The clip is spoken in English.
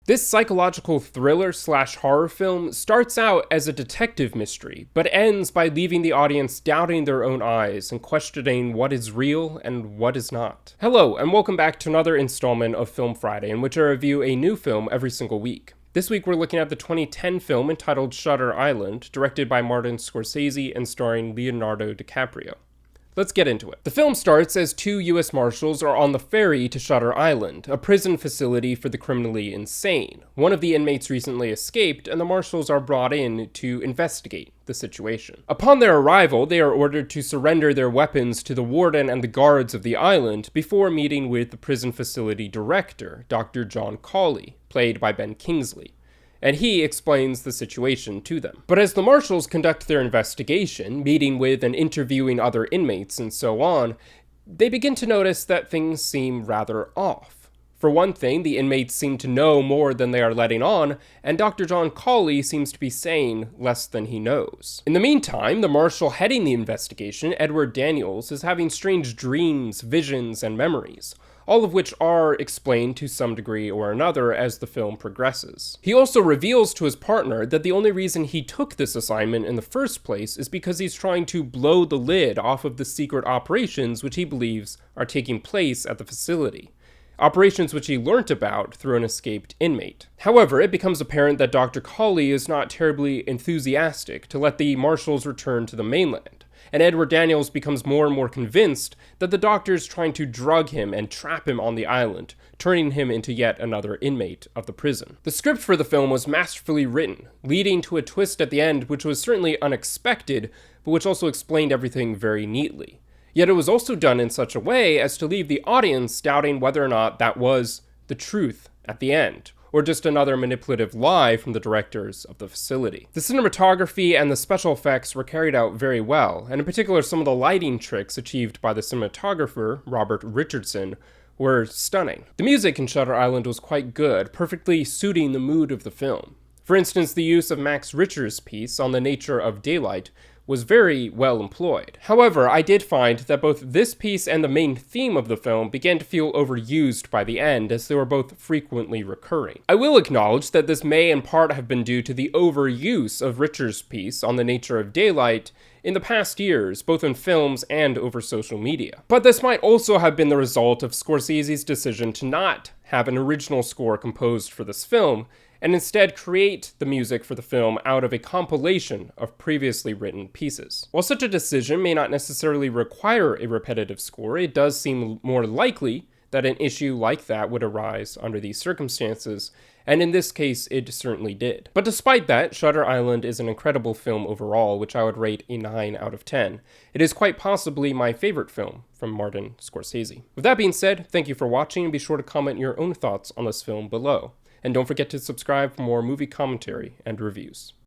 This psychological thriller slash horror film starts out as a detective mystery, but ends by leaving the audience doubting their own eyes and questioning what is real and what is not. Hello, and welcome back to another installment of Film Friday, in which I review a new film every single week. This week we're looking at the 2010 film entitled Shutter Island, directed by Martin Scorsese and starring Leonardo DiCaprio. Let's get into it. The film starts as two U.S. Marshals are on the ferry to Shutter Island, a prison facility for the criminally insane. One of the inmates recently escaped, and the Marshals are brought in to investigate the situation. Upon their arrival, they are ordered to surrender their weapons to the warden and the guards of the island before meeting with the prison facility director, Dr. John Cawley, played by Ben Kingsley, and he explains the situation to them. But as the Marshals conduct their investigation, meeting with and interviewing other inmates and so on, they begin to notice that things seem rather off. For one thing, the inmates seem to know more than they are letting on, and Dr. John Cawley seems to be saying less than he knows. In the meantime, the marshal heading the investigation, Edward Daniels, is having strange dreams, visions, and memories, all of which are explained to some degree or another as the film progresses. He also reveals to his partner that the only reason he took this assignment in the first place is because he's trying to blow the lid off of the secret operations which he believes are taking place at the facility. Operations which he learnt about through an escaped inmate. However, it becomes apparent that Dr. Cawley is not terribly enthusiastic to let the Marshals return to the mainland, and Edward Daniels becomes more and more convinced that the doctor is trying to drug him and trap him on the island, turning him into yet another inmate of the prison. The script for the film was masterfully written, leading to a twist at the end which was certainly unexpected, but which also explained everything very neatly. Yet it was also done in such a way as to leave the audience doubting whether or not that was the truth at the end, or just another manipulative lie from the directors of the facility. The cinematography and the special effects were carried out very well, and in particular some of the lighting tricks achieved by the cinematographer, Robert Richardson, were stunning. The music in Shutter Island was quite good, perfectly suiting the mood of the film. For instance, the use of Max Richters' piece on the nature of daylight was very well employed. However, I did find that both this piece and the main theme of the film began to feel overused by the end, as they were both frequently recurring. I will acknowledge that this may in part have been due to the overuse of Richters' piece on the nature of daylight in the past years, both in films and over social media. But this might also have been the result of Scorsese's decision to not have an original score composed for this film, and instead create the music for the film out of a compilation of previously written pieces. While such a decision may not necessarily require a repetitive score, it does seem more likely that an issue like that would arise under these circumstances, and in this case, it certainly did. But despite that, Shutter Island is an incredible film overall, which I would rate a 9 out of 10. It is quite possibly my favorite film from Martin Scorsese. With that being said, thank you for watching, and be sure to comment your own thoughts on this film below. And don't forget to subscribe for more movie commentary and reviews.